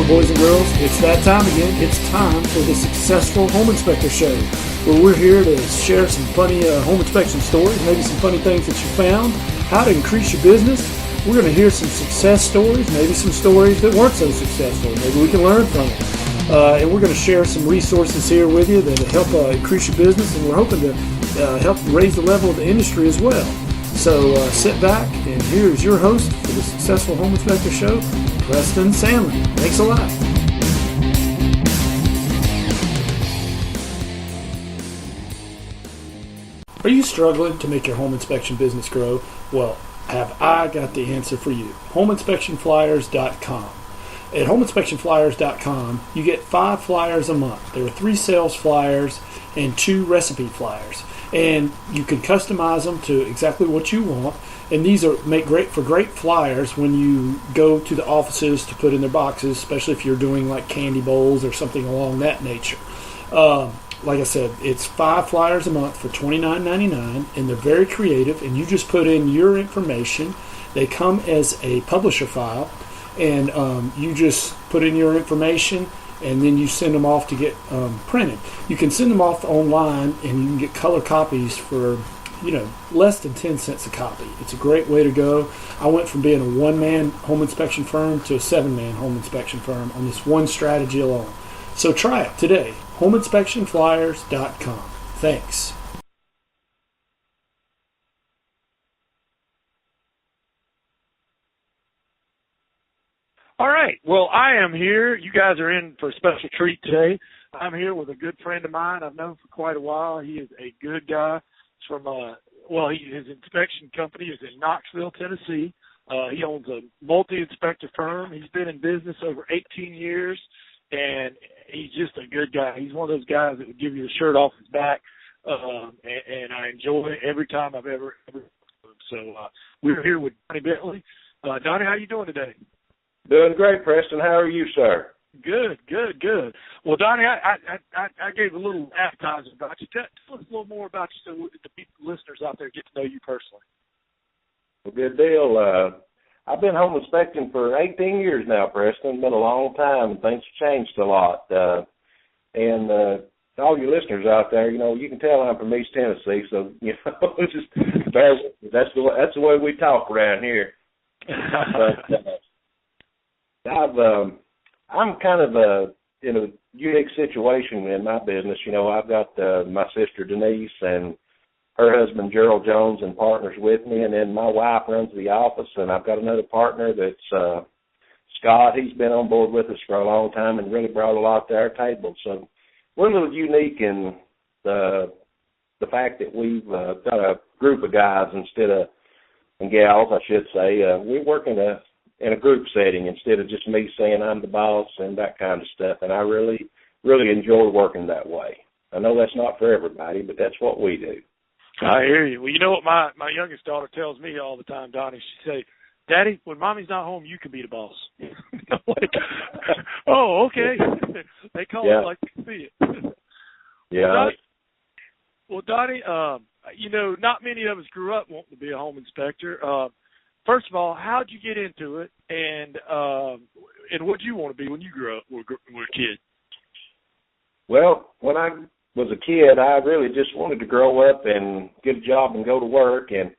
Hello, boys and girls. It's that time again. It's time for the Successful Home Inspector Show, where we're here to share some funny home inspection stories, maybe some funny things that you found, how to increase your business. We're going to hear some success stories, maybe some stories that weren't so successful. Maybe we can learn from them. And we're going to share some resources here with you that help increase your business, and we're hoping to help raise the level of the industry as well. So sit back, and here's your host for the Successful Home Inspector Show, Preston Sandlin. Thanks a lot. Are you struggling to make your home inspection business grow? Well, have I got the answer for you. HomeInspectionFlyers.com. At HomeInspectionFlyers.com, you get 5 flyers a month. There are 3 sales flyers and 2 recipe flyers. And you can customize them to exactly what you want. And these make great flyers when you go to the offices to put in their boxes, especially if you're doing like candy bowls or something along that nature. Like I said, it's 5 flyers a month for $29.99, and they're very creative, and you just put in your information. They come as a publisher file, and you just put in your information, and then you send them off to get printed. You can send them off online, and you can get color copies for less than 10 cents a copy. It's a great way to go. I went from being a 1-man home inspection firm to a 7-man home inspection firm on this one strategy alone. So try it today. HomeInspectionFlyers.com. Thanks. All right. Well, I am here. You guys are in for a special treat today. I'm here with a good friend of mine I've known for quite a while. He is a good guy. He's from, his inspection company is in Knoxville, Tennessee. He owns a multi-inspector firm. He's been in business over 18 years, and he's just a good guy. He's one of those guys that would give you the shirt off his back, and I enjoy it every time I've ever met him. So we're here with Donnie Bentley. Donnie, how you doing today? Doing great, Preston. How are you, sir? Good. Well, Donnie, I gave a little appetizer about you. Tell us a little more about you so the people, listeners out there get to know you personally. Well, good deal. I've been home inspecting for 18 years now, Preston. It's been a long time, and things have changed a lot. And all your listeners out there, you can tell I'm from East Tennessee, so that's the way we talk around here. But, I'm kind of in a unique situation in my business. I've got my sister Denise and her husband Gerald Jones and partners with me, and then my wife runs the office, and I've got another partner that's Scott. He's been on board with us for a long time and really brought a lot to our table. So we're a little unique in the fact that we've got a group of guys and gals, I should say. We work in a group setting instead of just me saying I'm the boss and that kind of stuff. And I really, really enjoy working that way. I know that's not for everybody, but that's what we do. I hear you. Well, you know what my youngest daughter tells me all the time, Donnie? She say, "Daddy, when Mommy's not home, you can be the boss." I'm like, oh, okay. They call it like they see it. Yeah. Well, Donnie, not many of us grew up wanting to be a home inspector. First of all, how'd you get into it, and what did you want to be when you grew up, were a kid? Well, when I was a kid, I really just wanted to grow up and get a job and go to work, and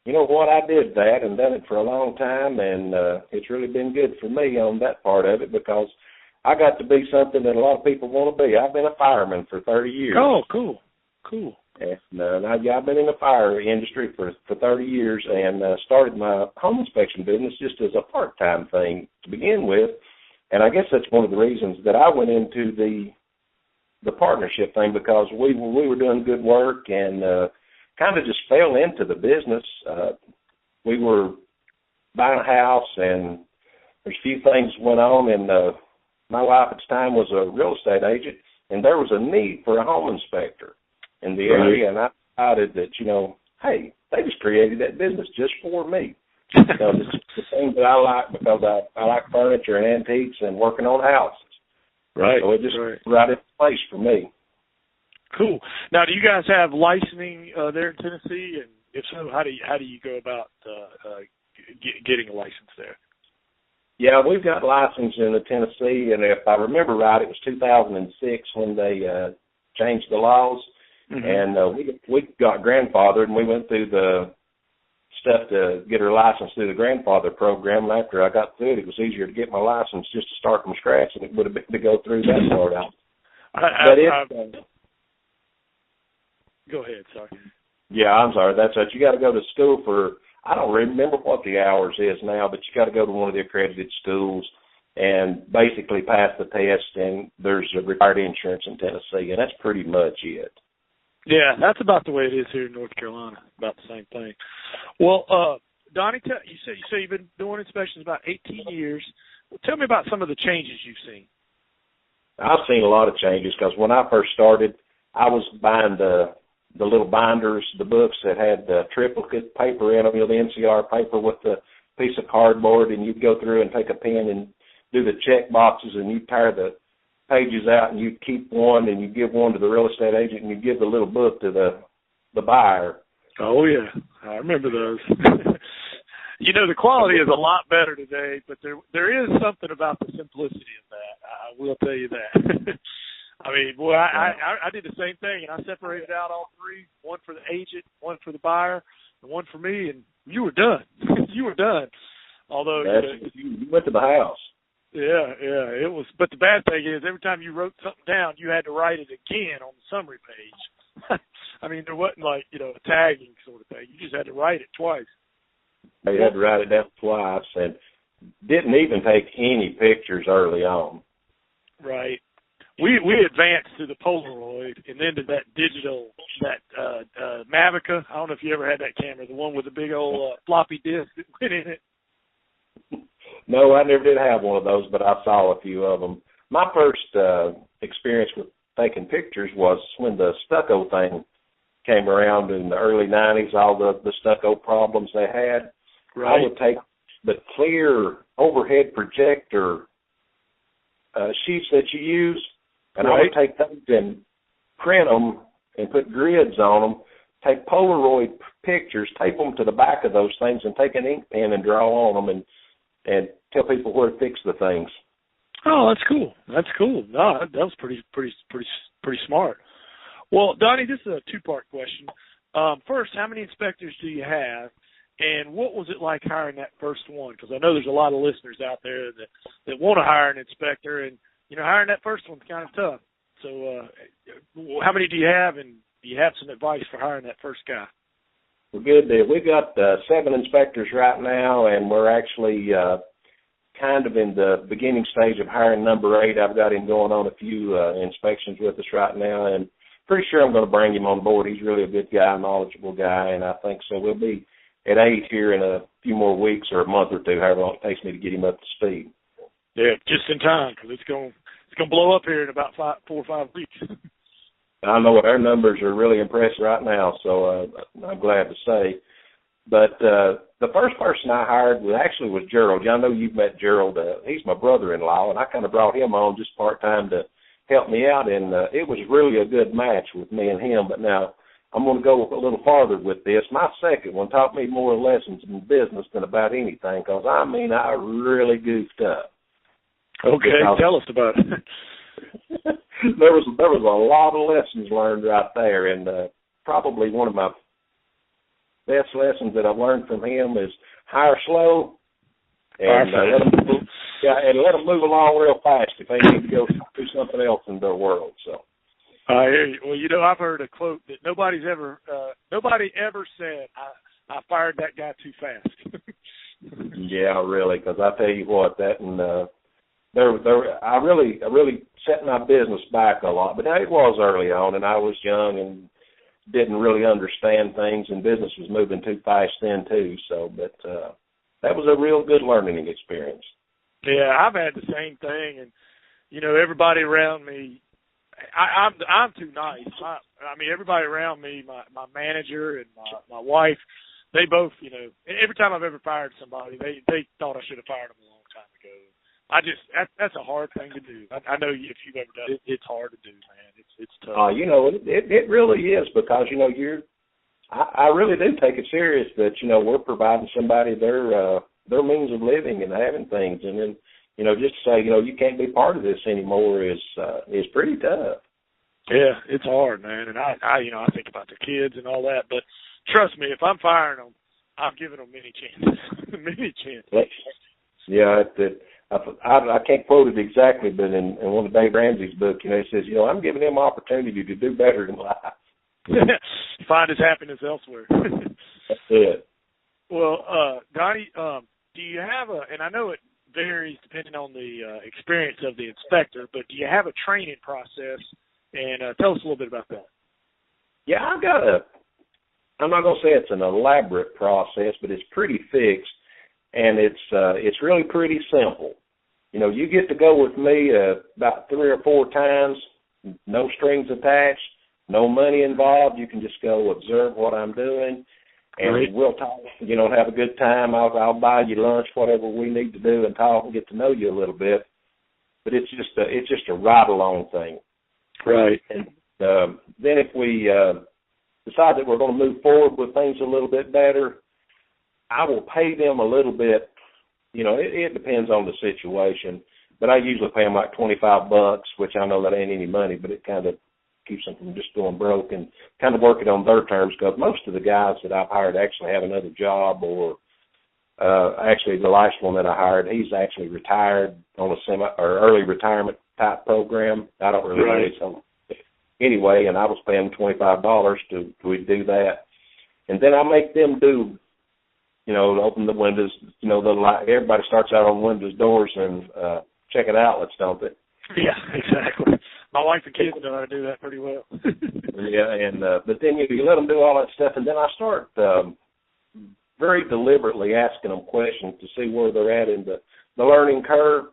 you know what, I did that and done it for a long time, and it's really been good for me on that part of it because I got to be something that a lot of people want to be. I've been a fireman for 30 years. Oh, cool. And I've been in the fire industry for 30 years and started my home inspection business just as a part-time thing to begin with. And I guess that's one of the reasons that I went into the partnership thing because we were doing good work and kind of just fell into the business. We were buying a house and there's a few things went on, and my wife at the time was a real estate agent, and there was a need for a home inspector in the area, and I decided that, hey, they just created that business just for me. So it's the thing that I like because I like furniture and antiques and working on houses. Right. So it just right in place for me. Cool. Now, do you guys have licensing there in Tennessee? And if so, how do you go about getting a license there? Yeah, we've got licensed in Tennessee, and if I remember right, it was 2006 when they changed the laws, and we got grandfathered, and we went through the stuff to get our license through the grandfather program, and after I got through it, it was easier to get my license just to start from scratch than it would have been to go through that part out. Go ahead, sorry. Yeah, I'm sorry. That's it. You got to go to school for, I don't remember what the hours is now, but you got to go to one of the accredited schools and basically pass the test, and there's a required insurance in Tennessee, and that's pretty much it. Yeah, that's about the way it is here in North Carolina, about the same thing. Well, Donnie, you say you've been doing inspections about 18 years. Well, tell me about some of the changes you've seen. I've seen a lot of changes because when I first started, I was buying the little binders, the books that had the triplicate paper in them, the NCR paper with the piece of cardboard, and you'd go through and take a pen and do the check boxes, and you'd tear the pages out, and you'd keep one, and you'd give one to the real estate agent, and you'd give the little book to the buyer. Oh, yeah. I remember those. The quality is a lot better today, but there is something about the simplicity of that. I will tell you that. I mean, boy, I did the same thing, and I separated out all three, one for the agent, one for the buyer, and one for me, and you were done. You were done. Although you went to the house. Yeah, it was. But the bad thing is, every time you wrote something down, you had to write it again on the summary page. I mean, there wasn't like a tagging sort of thing. You just had to write it twice. You had to write it down twice, and didn't even take any pictures early on. Right. We advanced to the Polaroid and then to that digital, that Mavica. I don't know if you ever had that camera, the one with the big old floppy disk that went in it. No, I never did have one of those, but I saw a few of them. My first experience with taking pictures was when the stucco thing came around in the early 90s, all the stucco problems they had. Right. I would take the clear overhead projector sheets that you use, and I would take those and print them and put grids on them, take Polaroid pictures, tape them to the back of those things, and take an ink pen and draw on them and tell people where to fix the things. Oh, that's cool. That's cool. No, that was pretty smart. Well, Donnie, this is a two-part question. First, how many inspectors do you have, and what was it like hiring that first one? Because I know there's a lot of listeners out there that want to hire an inspector, and hiring that first one's kind of tough. So, how many do you have, and do you have some advice for hiring that first guy? Well, good deal. We've got 7 inspectors right now, and we're actually kind of in the beginning stage of hiring number 8. I've got him going on a few inspections with us right now, and pretty sure I'm going to bring him on board. He's really a good guy, knowledgeable guy, and I think so. We'll be at 8 here in a few more weeks or a month or two, however long it takes me to get him up to speed. Yeah, just in time, because it's going to blow up here in about 4 or 5 weeks. I know our numbers are really impressive right now, so I'm glad to say. But the first person I hired was Gerald. I know you've met Gerald. He's my brother-in-law, and I kind of brought him on just part-time to help me out, and it was really a good match with me and him. But now I'm going to go a little farther with this. My second one taught me more lessons in business than about anything, because, I really goofed up. Okay, tell us about it. There was a lot of lessons learned right there, and probably one of my best lessons that I've learned from him is hire slow and let them move along real fast if they need to go do something else in their world. So I hear you. Well, I've heard a quote that nobody ever said, I fired that guy too fast. Yeah, really, because I tell you what, that and I really set my business back a lot, but it was early on, and I was young and didn't really understand things, and business was moving too fast then too. So, but that was a real good learning experience. Yeah, I've had the same thing, and everybody around me, I'm too nice. Everybody around me, my manager and my wife, they both, every time I've ever fired somebody, they thought I should have fired them a long time ago. That's a hard thing to do. I know if you've ever done it, it's hard to do, man. It's tough. It really is, because I really do take it serious that we're providing somebody their their means of living and having things. And then, just to say, you can't be part of this anymore is pretty tough. Yeah, it's hard, man. And I think about the kids and all that. But trust me, if I'm firing them, I'm giving them many chances. Many chances. Yeah, I can't quote it exactly, but in one of Dave Ramsey's book, he says, I'm giving them opportunity to do better in life. Find his happiness elsewhere. That's it. Well, Donnie, do you have and I know it varies depending on the experience of the inspector, but do you have a training process? And tell us a little bit about that. Yeah, I'm not going to say it's an elaborate process, but it's pretty fixed, and it's really pretty simple. You get to go with me about 3 or 4 times, no strings attached, no money involved. You can just go observe what I'm doing, and we'll talk, have a good time. I'll buy you lunch, whatever we need to do, and talk and get to know you a little bit. But it's just a ride-along thing. Right. And then if we decide that we're going to move forward with things a little bit better, I will pay them a little bit. It depends on the situation, but I usually pay them like $25, which I know that ain't any money, but it kind of keeps them from just going broke and kind of working on their terms, because most of the guys that I've hired actually have another job, or actually the last one that I hired, he's actually retired on a early retirement type program. I don't really know. So anyway, and I was paying $25 to do that. And then I make them do, open the windows, everybody starts out on windows, doors, and checking outlets, don't they? Yeah, exactly. My wife and kids know how to do that pretty well. Yeah, and but then you let them do all that stuff, and then I start very deliberately asking them questions to see where they're at in the learning curve.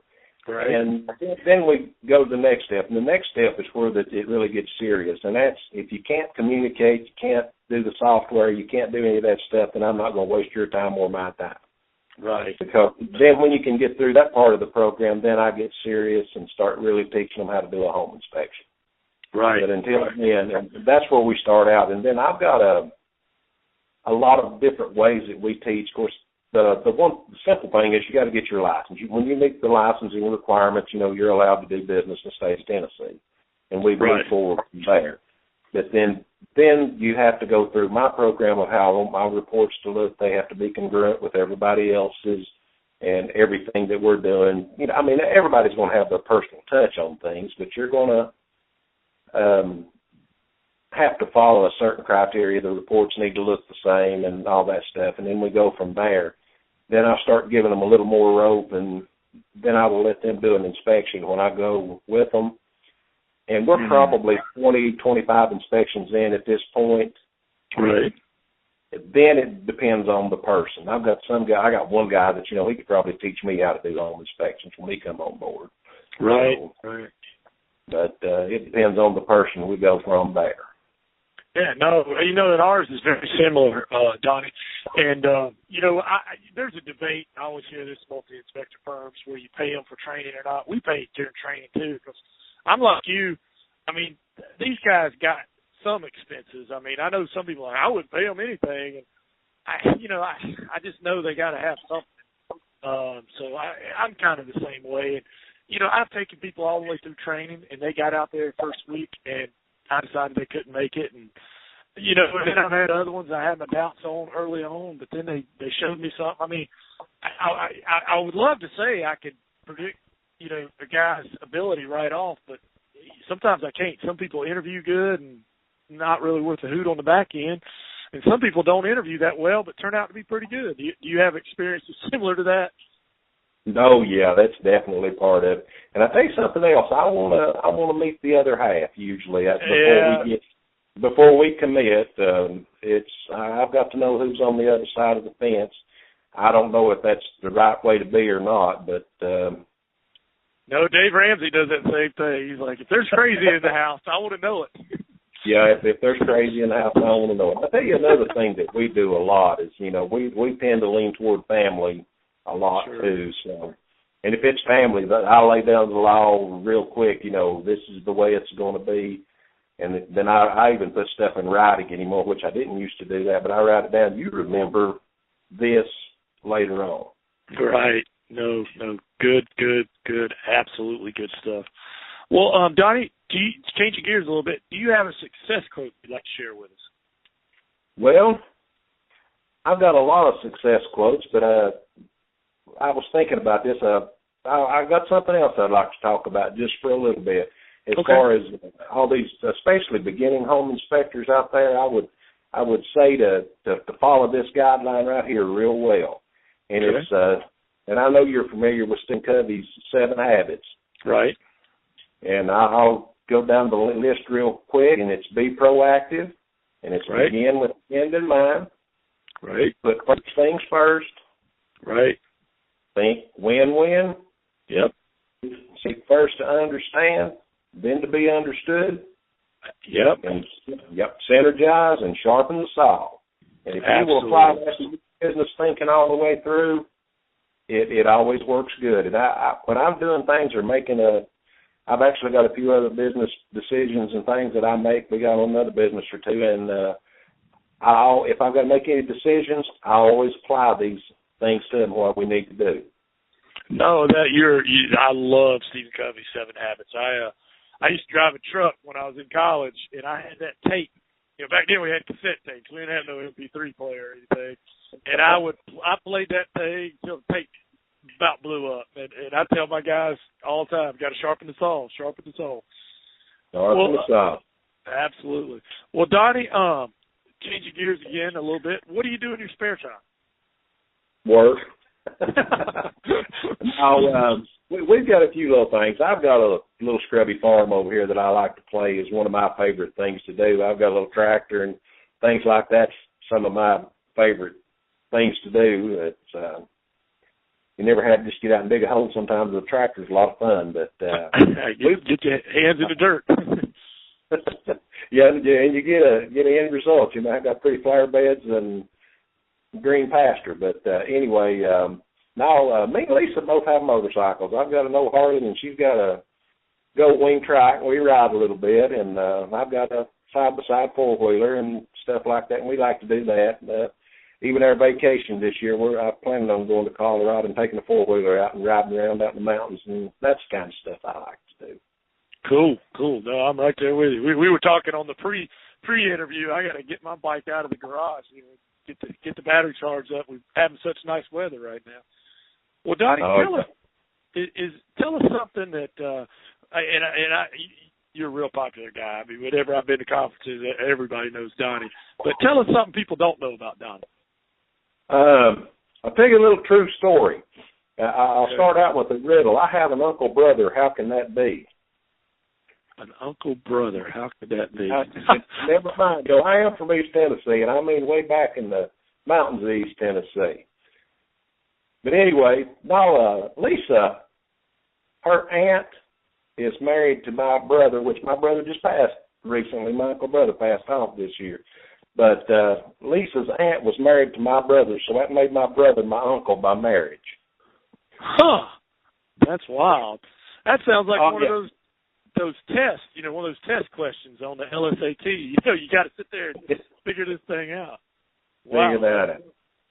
Right. And then we go to the next step. And the next step is where it really gets serious. And that's, if you can't communicate, you can't do the software, you can't do any of that stuff, then I'm not going to waste your time or my time. Right. Because then when you can get through that part of the program, then I get serious and start really teaching them how to do a home inspection. Right. But until then, and that's where we start out. And then I've got a lot of different ways that we teach. Of course, the simple thing is you got to get your license. When you meet the licensing requirements, you're allowed to do business in the state of Tennessee, and we move forward from there. But then you have to go through my program of how I want my reports to look. They have to be congruent with everybody else's and everything that we're doing. Everybody's going to have their personal touch on things, but you're going to have to follow a certain criteria. The reports need to look the same and all that stuff, and then we go from there. Then I start giving them a little more rope, and then I will let them do an inspection when I go with them. And we're probably 20, 25 inspections in at this point. Right. Then it depends on the person. I got one guy that, he could probably teach me how to do home inspections when he come on board. Right. So, right. But it depends on the person. We go from there. Yeah, no, that ours is very similar, Donnie. And, there's a debate. I always hear this about the inspector firms where you pay them for training or not. We pay during training, too, because I'm like you. These guys got some expenses. I know some people I wouldn't pay them anything. And, I just know they got to have something. So I'm kind of the same way. And, I've taken people all the way through training, and they got out there first week, and I decided they couldn't make it. And, and then I've had other ones I had my doubts on early on, but then they showed me something. I would love to say I could predict, a guy's ability right off, but sometimes I can't. Some people interview good and not really worth a hoot on the back end, and some people don't interview that well but turn out to be pretty good. Do you have experiences similar to that? No, yeah, that's definitely part of it. And I tell you something else. I want to meet the other half usually before we commit. I've got to know who's on the other side of the fence. I don't know if that's the right way to be or not, but. No, Dave Ramsey does that same thing. He's like, if there's crazy in the house, I want to know it. Yeah, if there's crazy in the house, I want to know it. I'll tell you another thing that we do a lot is, we tend to lean toward family a lot too. So, and if it's family, I lay down the law real quick. This is the way it's going to be, and then I even put stuff in writing anymore, which I didn't used to do that, but I write it down. You remember this later on. Right. No. Good. Absolutely good stuff. Well, Donnie, changing gears a little bit, do you have a success quote you'd like to share with us? Well, I've got a lot of success quotes, but I was thinking about this. I got something else I'd like to talk about just for a little bit. As far as all these, especially beginning home inspectors out there, I would say to follow this guideline right here real well. And it's and I know you're familiar with Stephen Covey's 7 Habits. Right. And I'll go down the list real quick, and it's be proactive, and it's begin with the end in mind. Right. Put first things first. Right. Think win-win. Yep. Seek first to understand, then to be understood. Yep. And synergize and sharpen the saw. And if you will apply that to your business thinking all the way through, it always works good. And when I'm doing things or I've actually got a few other business decisions and things that I make. We got another business or two, and if I've got to make any decisions, I always apply these things to them, what we need to do. No, I love Stephen Covey's 7 Habits. I used to drive a truck when I was in college, and I had that tape. Back then we had cassette tapes. We didn't have no MP3 player or anything. And I played that thing until the tape about blew up. And I tell my guys all the time, got to sharpen the saw. Sharpen the saw. Absolutely. Well, Donnie, changing gears again a little bit, what do you do in your spare time? Work. We've got a few little things. I've got a little scrubby farm over here that I like to play. Is one of my favorite things to do. I've got a little tractor and things like that. Some of my favorite things to do. It's you never had to just get out and dig a hole. Sometimes the tractor's a lot of fun, but get your hands in the dirt. Yeah, and you get an end result. You might got pretty flower beds and green pasture, but anyway, now me and Lisa both have motorcycles. I've got an old Harley, and she's got a gold wing trike. We ride a little bit, and I've got a side-by-side four-wheeler and stuff like that, and we like to do that. Even our vacation this year, I'm planning on going to Colorado and taking a four-wheeler out and riding around out in the mountains, and that's the kind of stuff I like to do. Cool. No, I'm right there with you. We were talking on the pre-interview. I got to get my bike out of the garage, get the battery charged up. We're having such nice weather right now. Well, Donnie, tell us something that you're a real popular guy. I mean, whenever I've been to conferences, everybody knows Donnie. But tell us something people don't know about Donnie. I'll tell you a little true story. I'll start out with a riddle. I have an uncle brother. How can that be? An uncle brother. How could that be? Never mind. Though I am from East Tennessee, and I mean way back in the mountains of East Tennessee. But anyway, now Lisa, her aunt is married to my brother, which my brother just passed recently. My uncle brother passed off this year. But Lisa's aunt was married to my brother, so that made my brother my uncle by marriage. Huh. That's wild. That sounds like one of those tests, one of those test questions on the LSAT. You got to sit there and figure this thing out. Wow. Figure that out.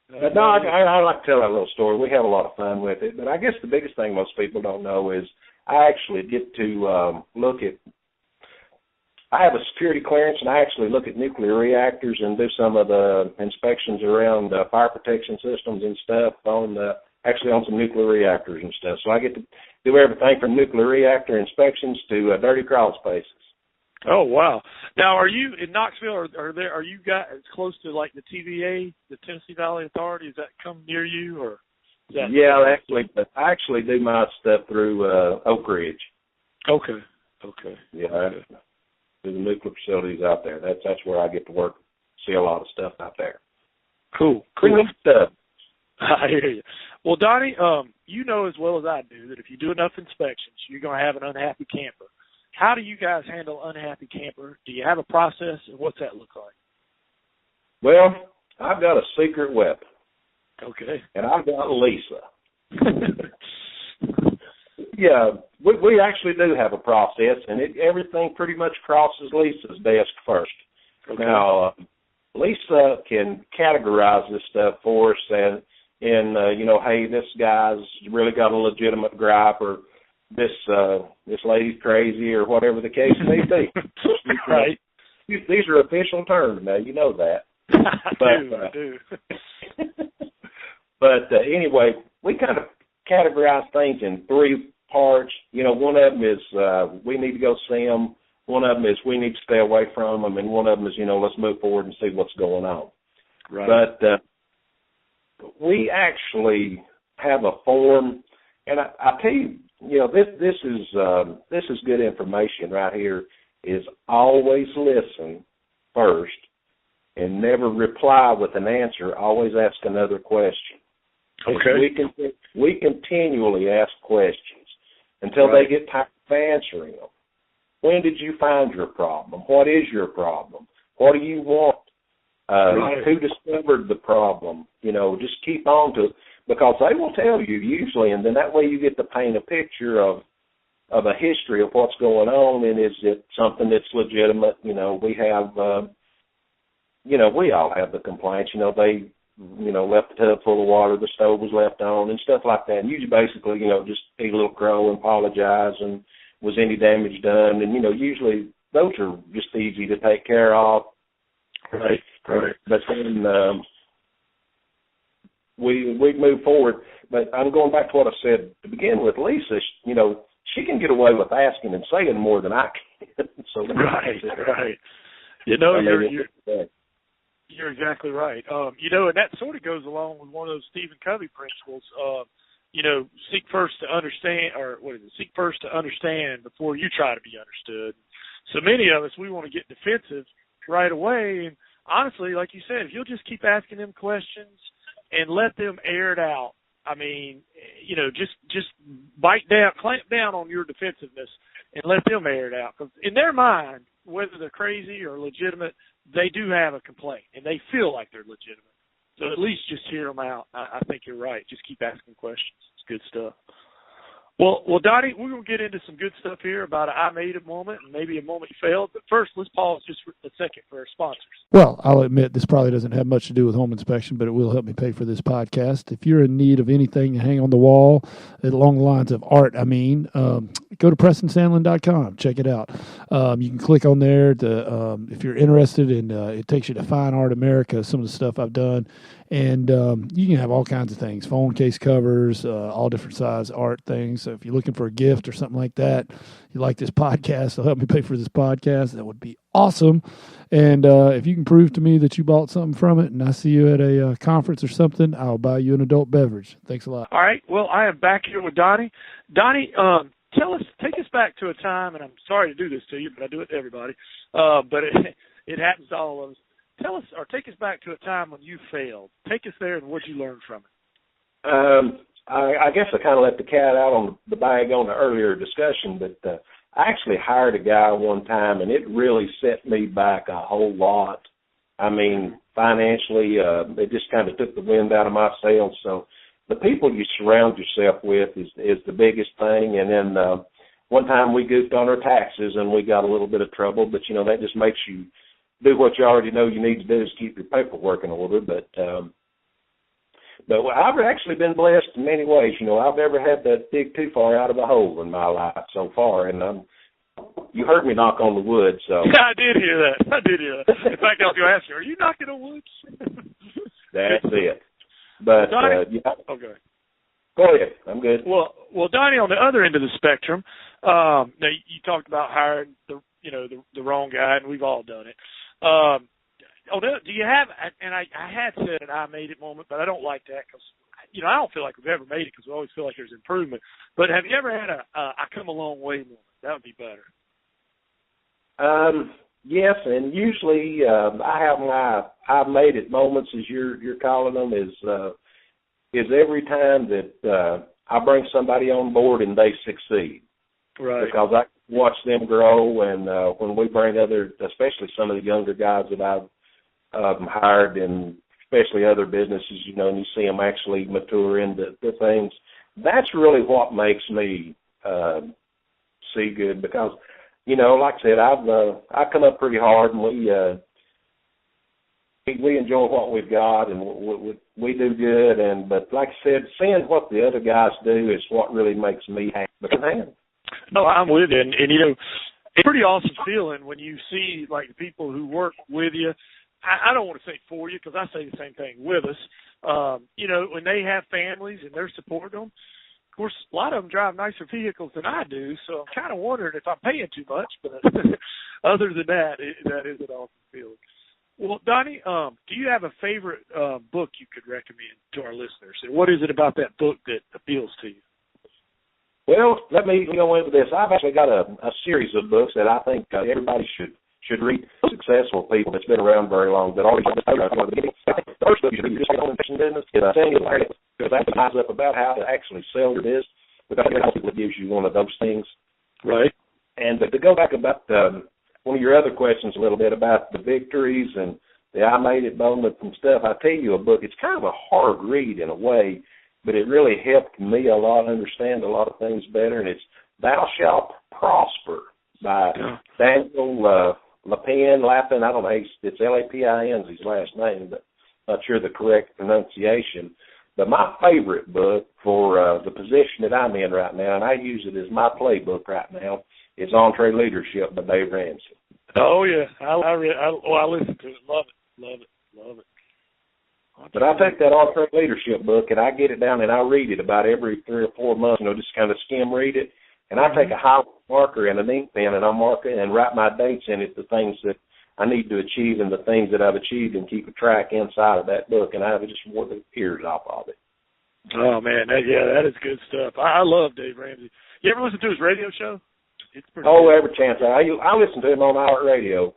But no, I like to tell that little story. We have a lot of fun with it. But I guess the biggest thing most people don't know is I actually get to look at, I have a security clearance, and I actually look at nuclear reactors and do some of the inspections around fire protection systems and stuff on some nuclear reactors and stuff. So I get to do everything from nuclear reactor inspections to dirty crawl spaces. Oh, wow. Now, are you in Knoxville, or are you guys close to like the TVA, the Tennessee Valley Authority? Does that come near you, or? I actually do my stuff through Oak Ridge. Okay. Yeah, through the nuclear facilities out there. That's where I get to work, see a lot of stuff out there. Cool. Stuff. I hear you. Well, Donnie, you know as well as I do that if you do enough inspections, you're going to have an unhappy camper. How do you guys handle unhappy camper? Do you have a process, and what's that look like? Well, I've got a secret weapon. Okay. And I've got Lisa. Yeah, we actually do have a process, and everything pretty much crosses Lisa's desk first. Okay. Now, Lisa can categorize this stuff for us, and hey, this guy's really got a legitimate gripe, or this lady's crazy, or whatever the case may be. Right. These are official terms now. You know that. I do. But anyway, we kind of categorize things in three parts. One of them is we need to go see them. One of them is we need to stay away from them, and one of them is let's move forward and see what's going on. Right. But we actually have a form, and I tell you, this is good information right here. Is always listen first, and never reply with an answer. Always ask another question. Okay. We continually ask questions until they get tired of answering them. When did you find your problem? What is your problem? What do you want? Who discovered the problem? Just keep on to it, because they will tell you usually, and then that way you get to paint a picture of a history of what's going on, and is it something that's legitimate? We have, we all have the complaints. They, left the tub full of water, the stove was left on, and stuff like that. And you basically, just eat a little crow and apologize, and was any damage done? And, usually those are just easy to take care of. Right. But then we move forward. But I'm going back to what I said to begin with. Lisa, she can get away with asking and saying more than I can. Right. You're exactly right. And that sort of goes along with one of those Stephen Covey principles. Seek first to understand, or what is it? Seek first to understand before you try to be understood. So many of us, we want to get defensive right away. And honestly, like you said, if you'll just keep asking them questions and let them air it out, I mean, just clamp down on your defensiveness and let them air it out. Because in their mind, whether they're crazy or legitimate, they do have a complaint, and they feel like they're legitimate. So at least just hear them out. I think you're right. Just keep asking questions. It's good stuff. Well, Donnie, we're going to get into some good stuff here about an I made a moment and maybe a moment you failed. But first, let's pause just for a second for our sponsors. Well, I'll admit this probably doesn't have much to do with home inspection, but it will help me pay for this podcast. If you're in need of anything to hang on the wall along the lines of art, go to PrestonSandlin.com. Check it out. You can click on there if you're interested, and it takes you to Fine Art America, some of the stuff I've done. And you can have all kinds of things, phone case covers, all different size art things. So if you're looking for a gift or something like that, you like this podcast, it'll help me pay for this podcast. That would be awesome. And if you can prove to me that you bought something from it and I see you at a conference or something, I'll buy you an adult beverage. Thanks a lot. All right. Well, I am back here with Donnie. Donnie, take us back to a time, and I'm sorry to do this to you, but I do it to everybody. But it happens to all of us. Tell us, or take us back to a time when you failed. Take us there and what you learned from it. I guess I kind of let the cat out on the bag on the earlier discussion, but I actually hired a guy one time, and it really set me back a whole lot. I mean, financially, it just kind of took the wind out of my sails. So the people you surround yourself with is the biggest thing. And then one time we goofed on our taxes, and we got a little bit of trouble, but, that just makes you do what you already know you need to do is keep your paperwork in order. But I've actually been blessed in many ways. I've never had to dig too far out of a hole in my life so far. And you heard me knock on the wood. So I did hear that. In fact, I was going to ask you, are you knocking on wood? That's it. But Donnie, okay. Go ahead. I'm good. Well, Donnie, on the other end of the spectrum, now you talked about hiring the wrong guy, and we've all done it. Do you have, and I had said I made it moment, but I don't like that because, I don't feel like we've ever made it because we always feel like there's improvement. But have you ever had I come a long way moment? That would be better. Yes, and usually I have my I've made it moments, as you're calling them, is every time that I bring somebody on board and they succeed. Right. Because I watch them grow, and when we bring especially some of the younger guys that I've hired, and especially other businesses, and you see them actually mature into things, that's really what makes me see good. Because, like I said, I come up pretty hard, and we enjoy what we've got, and we do good. But like I said, seeing what the other guys do is what really makes me happy. No, I'm with you, and you know, it's a pretty awesome feeling when you see like the people who work with you. I don't want to say for you, because I say the same thing with us. You know, when they have families and they're supporting them. Of course, a lot of them drive nicer vehicles than I do, so I'm kind of wondering if I'm paying too much. But other than that, that is an awesome feeling. Well, Donnie, do you have a favorite book you could recommend to our listeners? And what is it about that book that appeals to you? Well, let me go into this. I've actually got a series of books that I think everybody should read. Successful people that's been around very long that always the first book you should read is Home Inspection Business. Because that ties up about how to actually sell your business without it gives you one of those things. Right. And to go back about one of your other questions a little bit about the victories and the I made it moment and stuff, I tell you a book. It's kind of a hard read in a way, but it really helped me a lot understand a lot of things better. And it's Thou Shalt Prosper by Daniel Lapin. I don't know, it's Lapin's his last name, but not sure the correct pronunciation. But my favorite book for the position that I'm in right now, and I use it as my playbook right now, is EntreLeadership by Dave Ramsey. Oh, yeah. I listened to it. Love it. But I take that EntreLeadership book, and I get it down, and I read it about every 3 or 4 months, just kind of skim read it. And I take a highlight marker and an ink pen, and I mark it and write my dates in it, the things that I need to achieve and the things that I've achieved, and keep a track inside of that book, and I just wore the ears off of it. Oh, man, that is good stuff. I love Dave Ramsey. You ever listen to his radio show? It's pretty good. Every chance. I listen to him on iHeartRadio,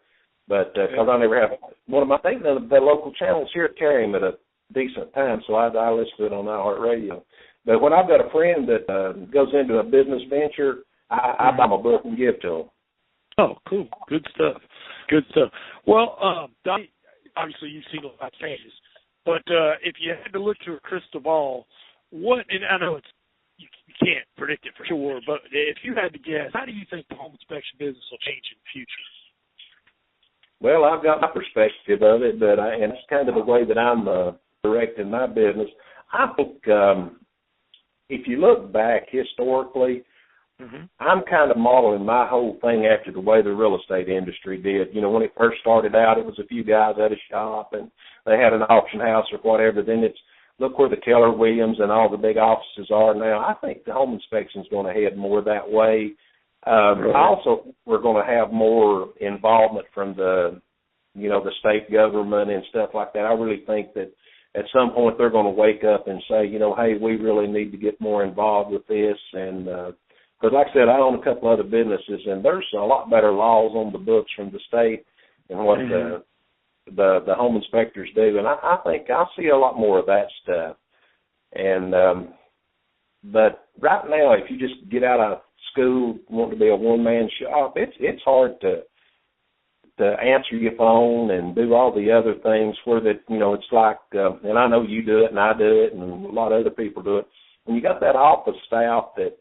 but because I never have one of my things, the local channels here carry him at a decent time, so I listen to it on iHeartRadio. But when I've got a friend that goes into a business venture, I buy my book and give to him. Oh, cool. Good stuff. Well, Donnie, obviously you've seen a lot of changes, but if you had to look through a crystal ball, and I know you can't predict it for sure, but if you had to guess, how do you think the home inspection business will change in the future? Well, I've got my perspective of it, and it's kind of the way that I'm directing my business. I think if you look back historically, I'm kind of modeling my whole thing after the way the real estate industry did. When it first started out, it was a few guys at a shop, and they had an auction house or whatever. Then it's look where the Keller Williams and all the big offices are now. I think the home inspection is going to head more that way. I also think we're going to have more involvement from the state government and stuff like that. I really think that at some point they're going to wake up and say, hey, we really need to get more involved with this. And because like I said, I own a couple other businesses, and there's a lot better laws on the books from the state and what the home inspectors do. And I think I'll see a lot more of that stuff. And but right now, if you just get out of school, want to be a one-man shop, it's hard to answer your phone and do all the other things where that, it's like, and I know you do it and I do it and a lot of other people do it. When you got that office staff that,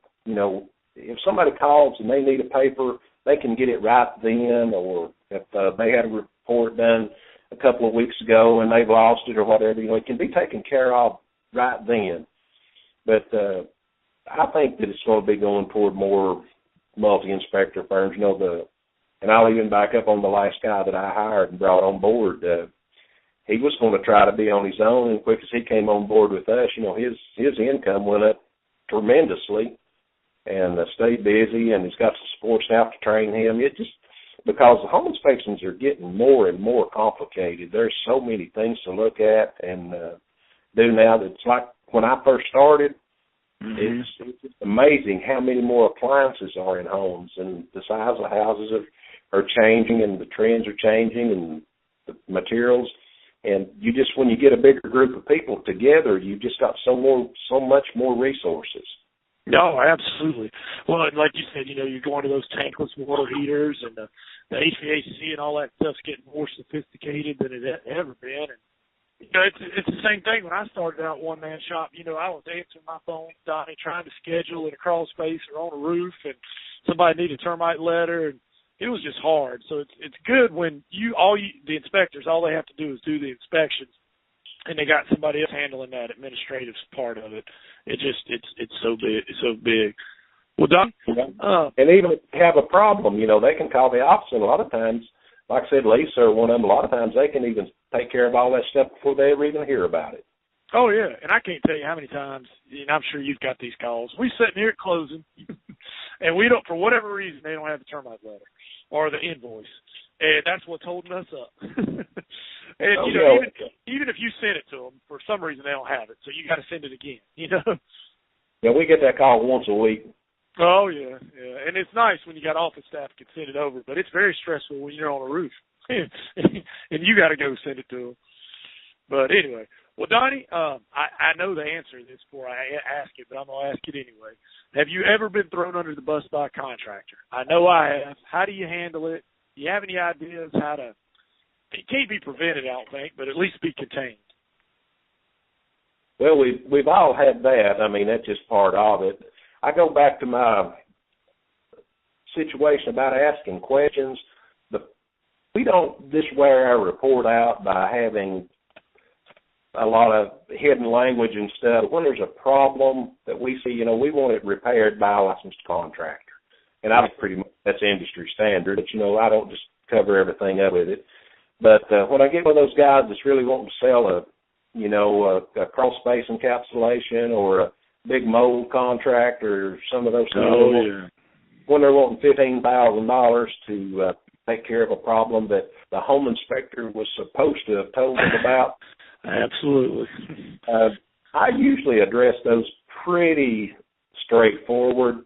if somebody calls and they need a paper, they can get it right then, or if they had a report done a couple of weeks ago and they've lost it or whatever, it can be taken care of right then. But I think that it's going to be going toward more multi-inspector firms, and I'll even back up on the last guy that I hired and brought on board. He was going to try to be on his own, and quick as he came on board with us, his income went up tremendously, and stayed busy, and he's got some support staff to train him. It just because the home inspections are getting more and more complicated. There's so many things to look at and do now that it's like when I first started. It's amazing how many more appliances are in homes, and the size of houses are changing, and the trends are changing, and the materials. And you just, when you get a bigger group of people together, you just got so much more resources. No, absolutely. Well, like you said, you're going to those tankless water heaters, and the HVAC and all that stuff's getting more sophisticated than it ever been. And it's the same thing. When I started out one-man shop, I was answering my phone, Donnie, trying to schedule in a crawl space or on a roof, and somebody needed a termite letter, and it was just hard. So it's good when the inspectors, all they have to do is do the inspections, and they got somebody else handling that administrative part of it. It's so big. It's so big. Well, Don, and even if they have a problem, they can call the office, and a lot of times, like I said, Lisa or one of them, a lot of times they can even take care of all that stuff before they ever even hear about it. Oh, yeah, and I can't tell you how many times, and I'm sure you've got these calls. We sitting here at closing, and we don't, for whatever reason, they don't have the termite letter or the invoice, and that's what's holding us up. And, even if you send it to them, for some reason they don't have it, so you got to send it again, Yeah, we get that call once a week. Oh, yeah, and it's nice when you got office staff can send it over, but it's very stressful when you're on a roof, and you got to go send it to them. But anyway, well, Donnie, I know the answer to this before I ask it, but I'm going to ask it anyway. Have you ever been thrown under the bus by a contractor? I know I have. How do you handle it? Do you have any ideas how to – it can't be prevented, I don't think, but at least be contained. Well, we've all had that. I mean, that's just part of it. I go back to my situation about asking questions. We don't just wear our report out by having a lot of hidden language and stuff. When there's a problem that we see, we want it repaired by a licensed contractor. And that's industry standard. But, I don't just cover everything up with it. But when I get one of those guys that's really wanting to sell a crawl space encapsulation or a big mold contract or some of those things, when they're wanting $15,000 to take care of a problem that the home inspector was supposed to have told them about. Absolutely. I usually address those pretty straightforward,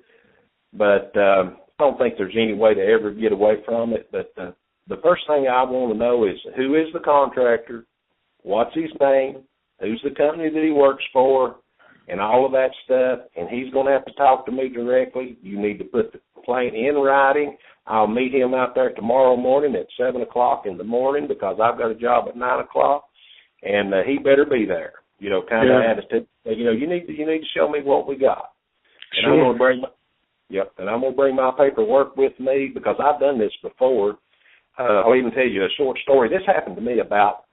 but I don't think there's any way to ever get away from it. But the first thing I want to know is who is the contractor, what's his name, who's the company that he works for, and all of that stuff. And he's going to have to talk to me directly. You need to put the complaint in writing. I'll meet him out there tomorrow morning at 7 o'clock in the morning because I've got a job at 9 o'clock, and he better be there. Kind of attitude. You need to show me what we got. And I'm going to bring my paperwork with me because I've done this before. I'll even tell you a short story. This happened to me about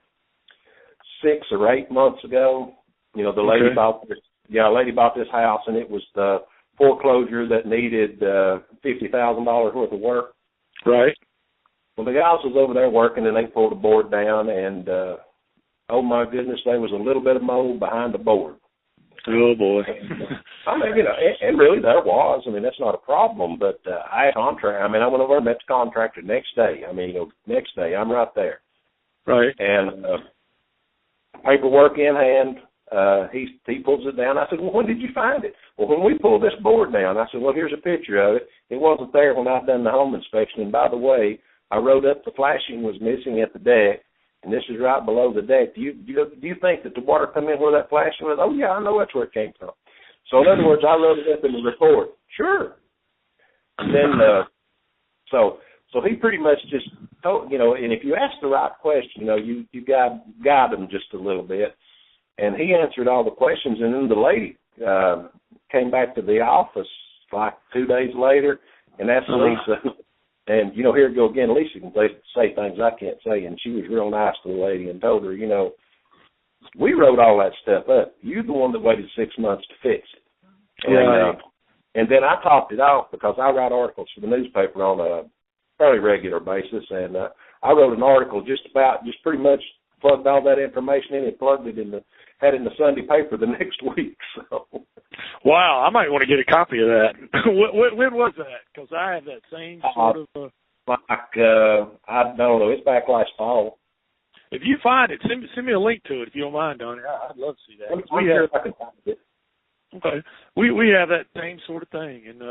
6 or 8 months ago. The lady bought this house, and it was the foreclosure that needed $50,000 worth of work. Right. Well, the guys was over there working, and they pulled the board down, and oh my goodness, there was a little bit of mold behind the board. Oh boy. I mean, and really there was. I mean, that's not a problem. But I went over and met the contractor next day. Next day I'm right there. Right. And paperwork in hand. He pulls it down. I said, well, when did you find it? Well, when we pulled this board down, I said, well, here's a picture of it. It wasn't there when I'd done the home inspection. And by the way, I wrote up the flashing was missing at the deck. And this is right below the deck. Do you think that the water come in where that flashing was? Oh, yeah, I know that's where it came from. So, in other words, I wrote it up in the report. Sure. And then, so he pretty much just told, and if you ask the right question, you guide them just a little bit. And he answered all the questions. And then the lady came back to the office like 2 days later and asked Lisa. And, here we go again. Lisa can say things I can't say. And she was real nice to the lady and told her, we wrote all that stuff up. You're the one that waited 6 months to fix it. Right. And then I topped it off because I write articles for the newspaper on a fairly regular basis. And I wrote an article just pretty much plugged all that information in and plugged it had it in the Sunday paper the next week. So. Wow, I might want to get a copy of that. When was that? Because I have that same sort of. I don't know. It's back last fall. If you find it, send me a link to it if you don't mind, Donnie. I'd love to see that. I'm sure I can find it. Okay, we have that same sort of thing, and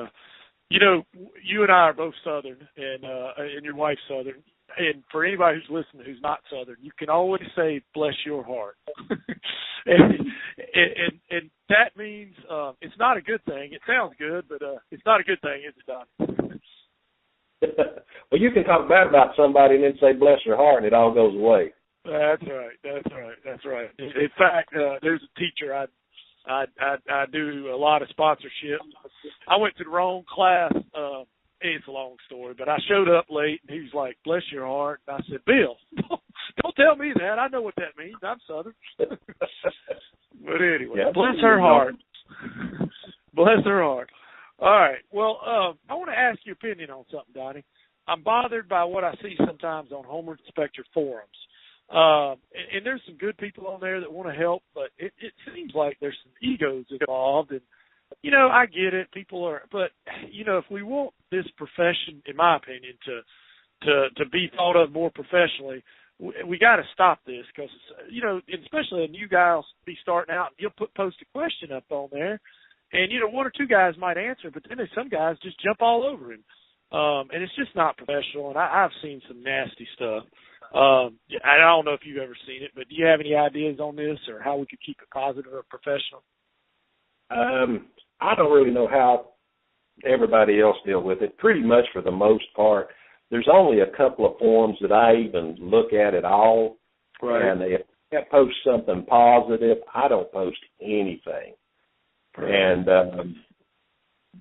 you and I are both Southern, and your wife's Southern. And for anybody who's listening who's not Southern, you can always say, bless your heart. and that means it's not a good thing. It sounds good, but it's not a good thing, is it, Don? Well, you can talk bad about somebody and then say, bless your heart, and it all goes away. That's right. In fact, there's a teacher I do a lot of sponsorship. I went to the wrong class it's a long story, but I showed up late, and he was like, bless your heart. And I said, Bill, don't tell me that. I know what that means. I'm Southern. But anyway, yeah, bless her heart. Bless her heart. All right. Well, I want to ask your opinion on something, Donnie. I'm bothered by what I see sometimes on home inspector forums. And there's some good people on there that want to help, but it seems like there's some egos involved. And, you know, I get it. People are, but, you know, if we want this profession, in my opinion, to be thought of more professionally, we got to stop this because, you know, especially a new guy will be starting out, and you'll post a question up on there, and, you know, one or two guys might answer, but then there's some guys just jump all over him. And it's just not professional, and I've seen some nasty stuff. I don't know if you've ever seen it, but do you have any ideas on this or how we could keep it positive or professional? I don't really know how everybody else deal with it. Pretty much for the most part, there's only a couple of forums that I even look at all. Right. And if I post something positive, I don't post anything. Right. And,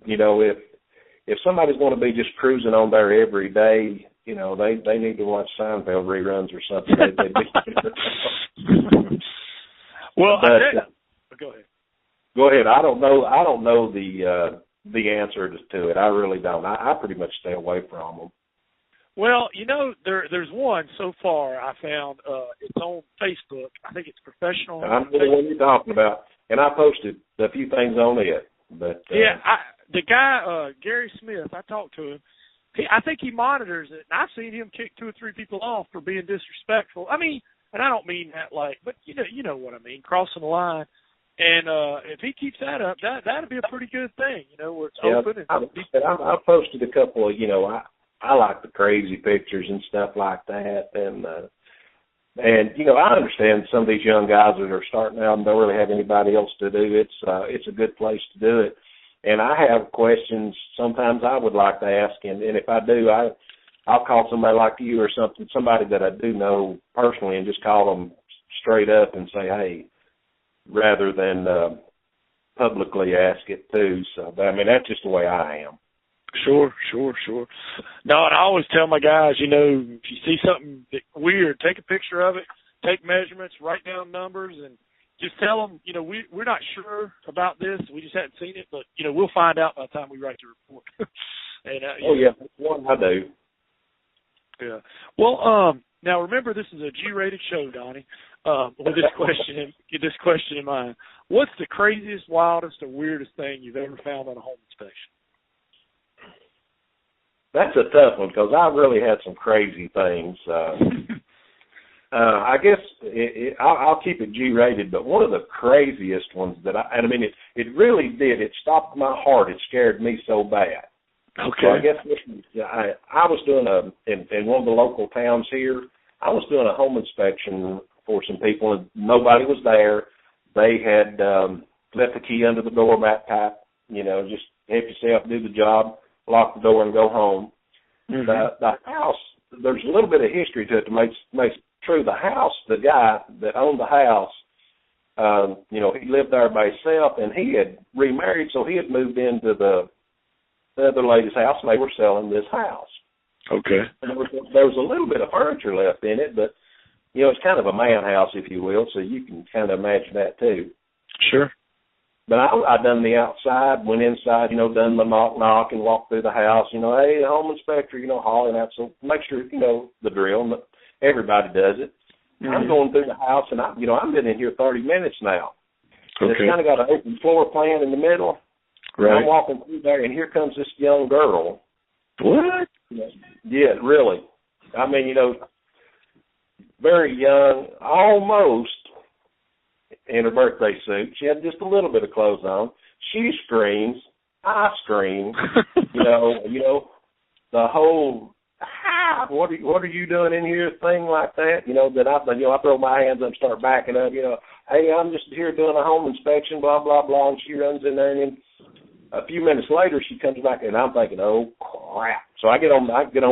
you know, if somebody's going to be just cruising on there every day, you know, they need to watch Seinfeld reruns or something. Well, go ahead. Go ahead. I don't know the answer to it. I really don't. I pretty much stay away from them. Well, you know, there's one so far I found. It's on Facebook. I think it's professional. I know the one you're talking about, and I posted a few things on it. But yeah, the guy Gary Smith, I talked to him. I think he monitors it, and I've seen him kick 2 or 3 people off for being disrespectful. I mean, and I don't mean that but you know what I mean, crossing the line. And if he keeps that up, that'd be a pretty good thing, you know, where it's open. I posted a couple of, you know, I like the crazy pictures and stuff like that, and you know, I understand some of these young guys that are starting out and don't really have anybody else to do. It's a good place to do it. And I have questions sometimes I would like to ask, and if I do, I'll call somebody like you or somebody that I do know personally, and just call them straight up and say, hey, rather than publicly ask it too. So, but I mean, that's just the way I am. Sure. No, and I always tell my guys, you know, if you see something weird, take a picture of it, take measurements, write down numbers, and just tell them, you know, we're not sure about this. We just haven't seen it, but, you know, we'll find out by the time we write the report. And, yeah, one I do. Yeah. Well, now remember, this is a G-rated show, Donnie. With this question in mind, what's the craziest, wildest, or weirdest thing you've ever found on a home inspection? That's a tough one because I've really had some crazy things. I guess I'll keep it G-rated, but one of the craziest ones that I mean, it really did. It stopped my heart. It scared me so bad. Okay. So I guess I was doing in one of the local towns here, I was doing a home inspection for some people, and nobody was there. They had left the key under the doormat type, you know, just help yourself, do the job, lock the door, and go home. Mm-hmm. The house, there's a little bit of history to it to make true. The house, the guy that owned the house, you know, he lived there by himself, and he had remarried, so he had moved into the other lady's house, and they were selling this house. Okay. And there was a little bit of furniture left in it, but, you know, it's kind of a man house, if you will, so you can kind of imagine that too. Sure. But I done the outside, went inside, you know, done the knock and walked through the house, you know, hey, home inspector, you know, hauling out, so make sure, you know, the drill, everybody does it. Mm-hmm. I'm going through the house, and I've been in here 30 minutes now. Okay. It's kind of got an open floor plan in the middle. Right. I'm walking through there, and here comes this young girl. What? Yeah, really. I mean, you know, very young, almost in her birthday suit. She had just a little bit of clothes on. She screams. I scream. you know, the whole, what are you doing in here thing like that? You know, that I throw my hands up and start backing up, you know, hey, I'm just here doing a home inspection, blah, blah, blah, and she runs in there, and then a few minutes later, she comes back, and I'm thinking, oh, crap. So I get on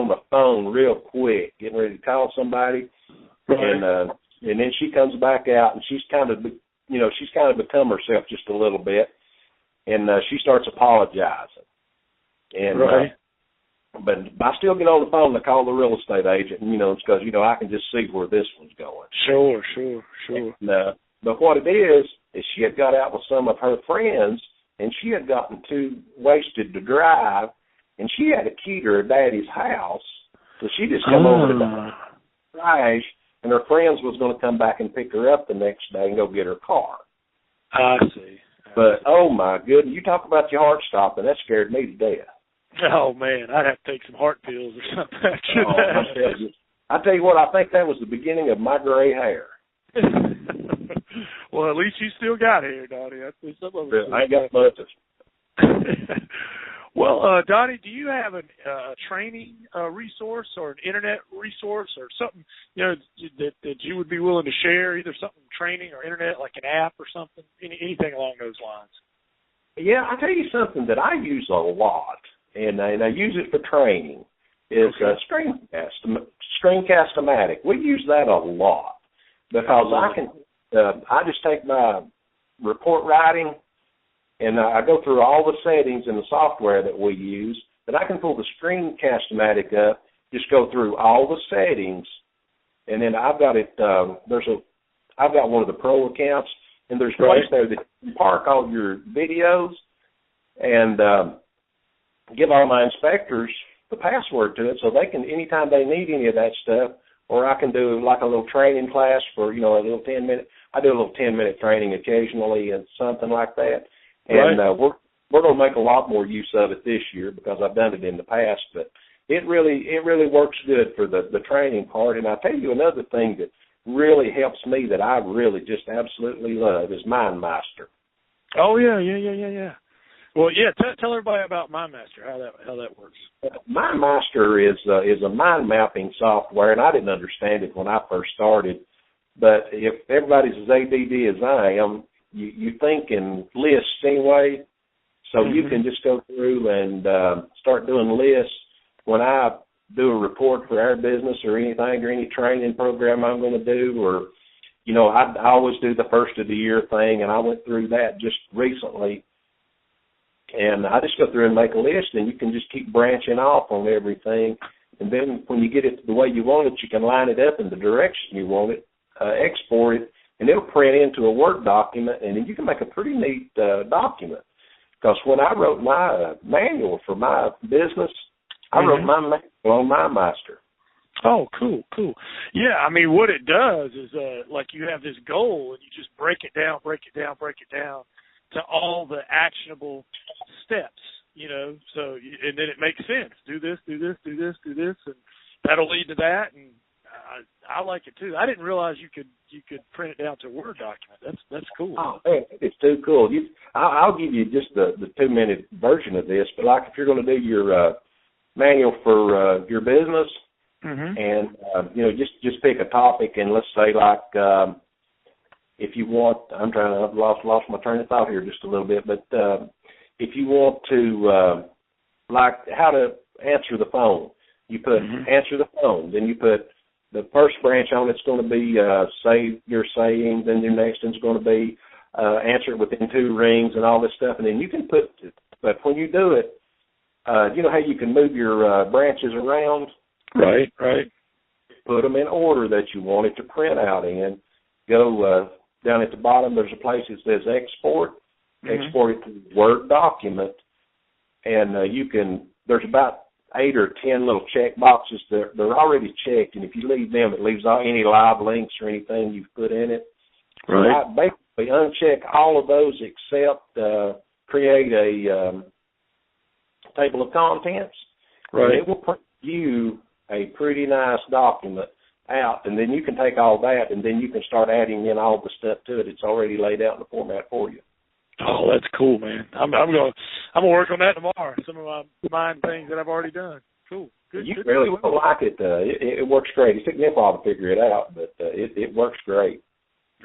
the phone real quick, getting ready to call somebody, right. And then she comes back out, and she's kind of become herself just a little bit, and she starts apologizing. And right. But I still get on the phone to call the real estate agent, and, it's because, I can just see where this one's going. Sure. And, but what it is she had got out with some of her friends, and she had gotten too wasted to drive, and she had a key to her daddy's house, so she just come over to the garage, and her friends was going to come back and pick her up the next day and go get her car. I see. But, oh, my goodness, you talk about your heart stopping, that scared me to death. Oh, man, I'd have to take some heart pills or something after that. I tell you what, I think that was the beginning of my gray hair. Well, at least you still got hair, Donnie. I ain't got much. Well, Donnie, do you have a training resource or an internet resource or something, that you would be willing to share, either something training or internet, like an app or something, anything along those lines? Yeah, I'll tell you something that I use a lot, and I use it for training, is Screencast-O-Matic. We use that a lot because I just take my report writing and I go through all the settings in the software that we use, and I can pull the Screencast-O-Matic up, just go through all the settings, and then I've got it. I've got one of the pro accounts, and there's a place there that you park all your videos, and give all my inspectors the password to it, so they can, anytime they need any of that stuff, or I can do like a little training class for, a little 10-minute. I do a little 10-minute training occasionally and something like that. And we're going to make a lot more use of it this year because I've done it in the past. But it really works good for the training part. And I'll tell you another thing that really helps me that I really just absolutely love is MindMaster. Oh yeah. Well, yeah. Tell everybody about MindMaster, how that works. MindMaster is a mind mapping software, and I didn't understand it when I first started. But if everybody's as ADD as I am, you think in lists anyway, so you can just go through and start doing lists. When I do a report for our business or anything or any training program I'm going to do, or, I always do the first of the year thing, and I went through that just recently. And I just go through and make a list, and you can just keep branching off on everything. And then when you get it the way you want it, you can line it up in the direction you want it, export it, and it'll print into a Word document, and then you can make a pretty neat document. Because when I wrote my manual for my business, I wrote my manual on MindMaster. Oh, cool. Yeah, I mean, what it does is, like you have this goal, and you just break it down to all the actionable steps, so, and then it makes sense. Do this, and that'll lead to that, and I like it too. I didn't realize you could print it down to a Word document. That's cool. Oh, man, it's too cool. I'll give you just the 2-minute version of this, but like if you're going to do your manual for your business, and just pick a topic, and let's say like if you want, I've lost my train of thought here just a little bit, but if you want to like how to answer the phone, you put answer the phone, then you put the first branch on it's going to be say your saying, then your next one's going to be answer it within 2 rings and all this stuff, and then you can put, but when you do it, you know how you can move your branches around? Right. Put them in order that you want it to print out in. Go down at the bottom, there's a place that says export. Export it to Word document, and there's about 8 or 10 little check boxes. They're already checked, and if you leave them, it leaves out any live links or anything you've put in it. Right. So I basically uncheck all of those except create a table of contents. Right. And it will print you a pretty nice document out, and then you can take all that, and then you can start adding in all the stuff to it. It's already laid out in the format for you. Oh, that's cool, man. I'm gonna work on that tomorrow. Some of my mind things that I've already done. Cool. Good. You really will like it. It works great. It took me a while to figure it out, but it works great.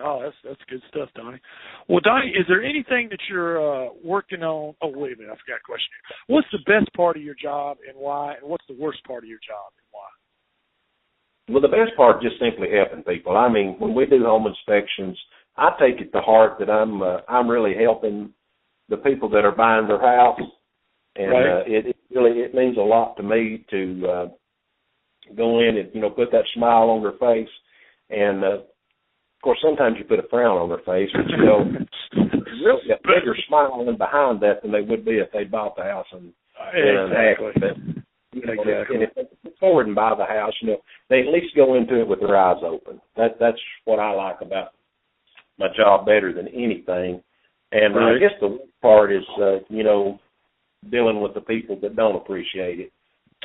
Oh, that's good stuff, Donnie. Well, Donnie, is there anything that you're working on? Oh, wait a minute, I forgot a question. What's the best part of your job and why? And what's the worst part of your job and why? Well, the best part is just simply helping people. I mean, when we do home inspections, I take it to heart that I'm really helping the people that are buying their house, and it means a lot to me to go in and, put that smile on their face. And, of course, sometimes you put a frown on their face, but, really a bigger smile in behind that than they would be if they bought the house and exactly. And if they come forward and buy the house, they at least go into it with their eyes open. That's what I like about my job better than anything. And I guess the worst part is, dealing with the people that don't appreciate it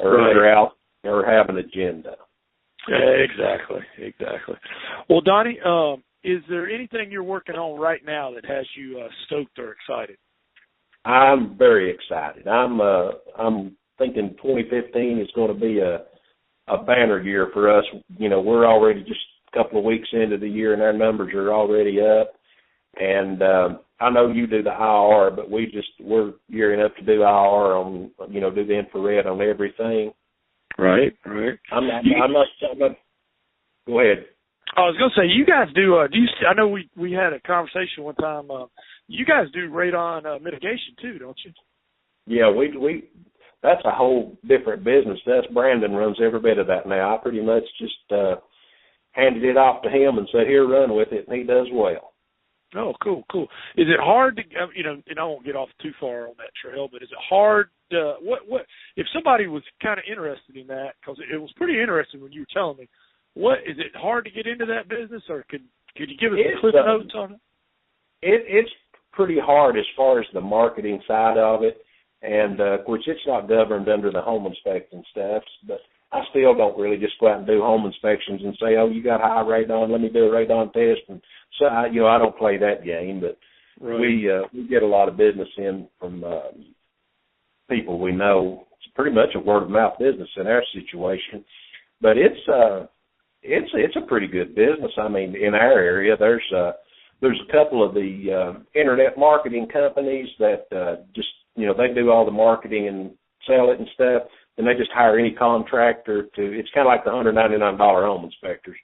or they're out or have an agenda. Exactly. Well, Donnie, is there anything you're working on right now that has you stoked or excited? I'm very excited. I'm thinking 2015 is going to be a banner year for us. We're already just a couple of weeks into the year, and our numbers are already up. And I know you do the IR, but we're gearing up to do IR on, do the infrared on everything. Right. I'm not. Go ahead. I was going to say, you guys do you? I know we had a conversation one time. You guys do radon mitigation too, don't you? Yeah, we. That's a whole different business. Brandon runs every bit of that now. I pretty much just handed it off to him and said, "Here, run with it," and he does well. Oh, cool. Is it hard to, and I won't get off too far on that trail, but is it hard? What if somebody was kind of interested in that? Because it was pretty interesting when you were telling me. What is it hard to get into that business, or could you give us some clip notes on it? It's pretty hard as far as the marketing side of it, and of course it's not governed under the home inspection stuff. But I still don't really just go out and do home inspections and say, "Oh, you got high radon, let me do a radon test." And so I don't play that game, but we get a lot of business in from people we know. It's pretty much a word of mouth business in our situation, but it's a pretty good business. I mean, in our area, there's a couple of the internet marketing companies that just they do all the marketing and sell it and stuff, and they just hire any contractor to. It's kind of like the $199 home inspectors.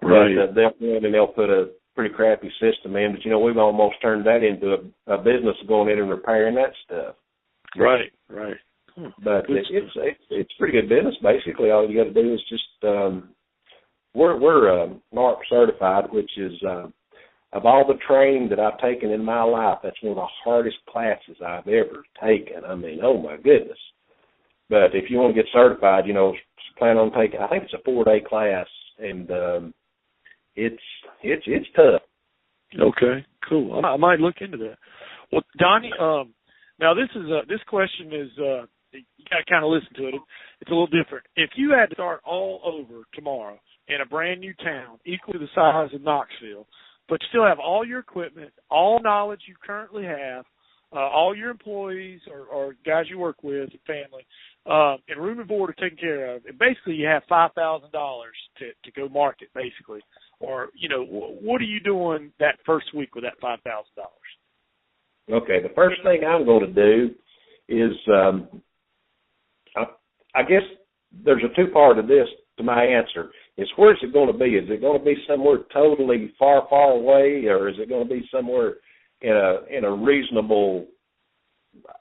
Right. But, they'll go in and they'll put a pretty crappy system in, but we've almost turned that into a business going in and repairing that stuff. Right. But it's pretty good business. Basically, all you got to do is just we're NARP certified, which is of all the training that I've taken in my life, that's one of the hardest classes I've ever taken. I mean, oh my goodness! But if you want to get certified, plan on taking. I think it's a 4-day class, and it's tough. Okay, cool. I might look into that. Well, Donnie, now this question is you got to kind of listen to it. It's a little different. If you had to start all over tomorrow in a brand new town, equal to the size of Knoxville, but you still have all your equipment, all knowledge you currently have, all your employees or guys you work with, and family, and room and board are taken care of, and basically you have $5,000 to go market, basically. Or, what are you doing that first week with that $5,000? Okay, the first thing I'm going to do is, I guess there's a two-part of this to my answer. Is where's it going to be? Is it going to be somewhere totally far, far away, or is it going to be somewhere in a reasonable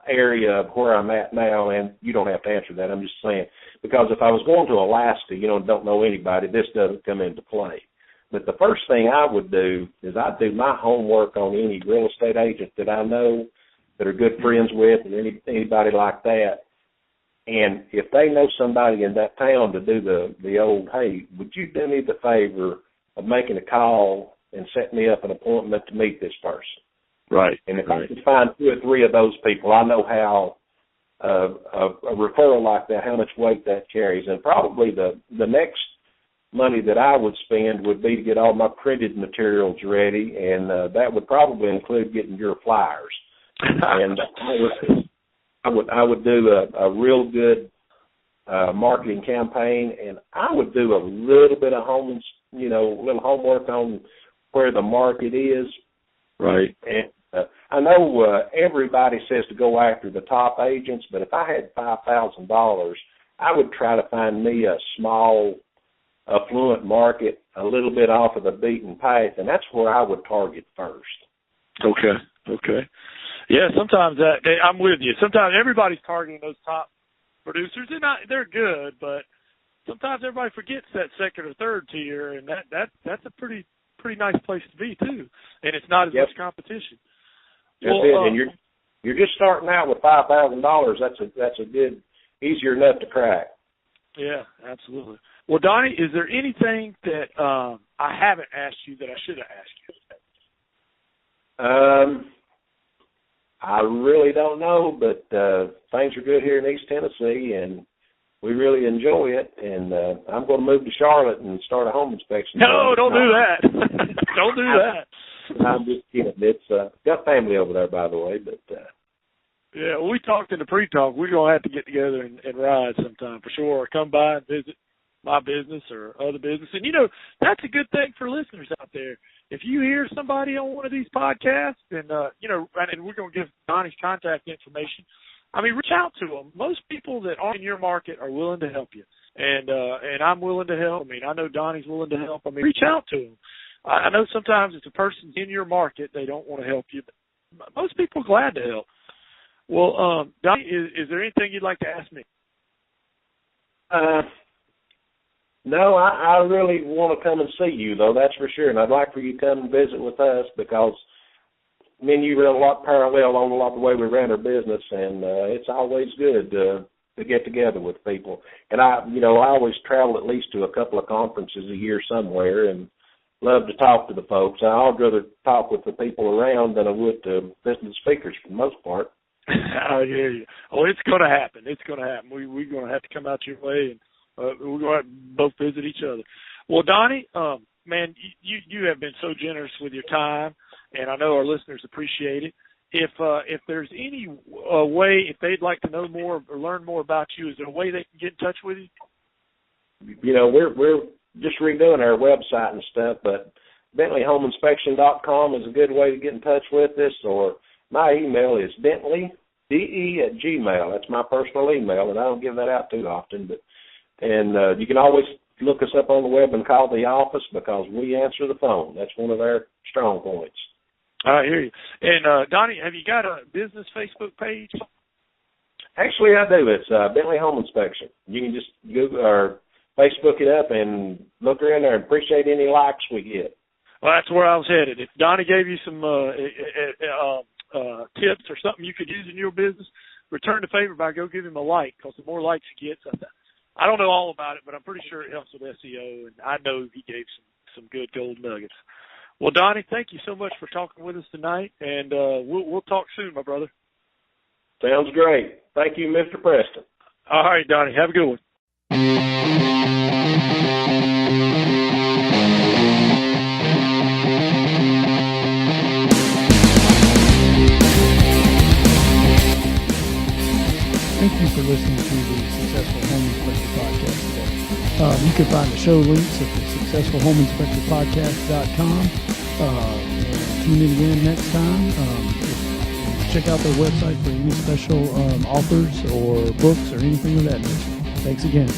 area of where I'm at now? And you don't have to answer that. I'm just saying, because if I was going to Alaska, don't know anybody, this doesn't come into play. But the first thing I would do is I'd do my homework on any real estate agent that I know that are good friends with, and anybody like that. And if they know somebody in that town to do the old, hey, would you do me the favor of making a call and setting me up an appointment to meet this person? Right. And if I can find 2 or 3 of those people, I know how a referral like that, how much weight that carries. And probably the next money that I would spend would be to get all my printed materials ready, and that would probably include getting your flyers. And I would do a real good marketing campaign, and I would do a little bit of little homework on where the market is. Right. And I know everybody says to go after the top agents, but if I had $5,000, I would try to find me a small, affluent market a little bit off of the beaten path, and that's where I would target first. Okay. Yeah, sometimes I'm with you. Sometimes everybody's targeting those top producers. They're good, but sometimes everybody forgets that second or third tier, and that's a pretty nice place to be too. And it's not as much competition. That's it. And you're just starting out with $5,000. That's a good, easier enough to crack. Yeah, absolutely. Well, Donnie, is there anything that I haven't asked you that I should have asked you? I really don't know, but things are good here in East Tennessee, and we really enjoy it. And I'm going to move to Charlotte and start a home inspection. No, don't do that. Don't do that. I'm just kidding. It's got family over there, by the way, but. Yeah, well, we talked in the pre-talk. We're going to have to get together and ride sometime for sure, or come by and visit my business or other business. And, that's a good thing for listeners out there. If you hear somebody on one of these podcasts, and, and we're going to give Donnie's contact information, reach out to them. Most people that aren't in your market are willing to help you. And I'm willing to help. I know Donnie's willing to help. Reach out to them. I know sometimes if a person's in your market, they don't want to help you, but most people are glad to help. Well, Donnie, is there anything you'd like to ask me? No, I really want to come and see you, though, that's for sure. And I'd like for you to come and visit with us because me and you run a lot parallel on a lot of the way we run our business, and it's always good to get together with people. And I always travel at least to a couple of conferences a year somewhere and love to talk to the folks. I'd rather talk with the people around than I would to listen to speakers for the most part. I hear you. Oh, it's going to happen. It's going to happen. We're going to have to come out your way, and we're going to have to both visit each other. Well, Donnie, man, you have been so generous with your time, and I know our listeners appreciate it. If there's any way, if they'd like to know more or learn more about you, is there a way they can get in touch with you? We're just redoing our website and stuff, but BentleyHomeInspection.com is a good way to get in touch with us, or my email is bentleyde@gmail. That's my personal email, and I don't give that out too often. And you can always look us up on the web and call the office because we answer the phone. That's one of our strong points. I hear you. And, Donnie, have you got a business Facebook page? Actually, I do. It's Bentley Home Inspection. You can just Google or Facebook it up and look around there and appreciate any likes we get. Well, that's where I was headed. If Donnie gave you some tips or something you could use in your business, return the favor by go give him a like, because the more likes he gets, I don't know all about it, but I'm pretty sure it helps with SEO, and I know he gave some good gold nuggets. Well, Donnie, thank you so much for talking with us tonight, and we'll talk soon, my brother. Sounds great. Thank you, Mr. Preston. All right, Donnie, have a good one. Thank you for listening to the Successful Home Inspector Podcast today. You can find the show links at the successfulhomeinspectorpodcast.com. And tune in again next time. Check out their website for any special offers or books or anything of that nature. Thanks again.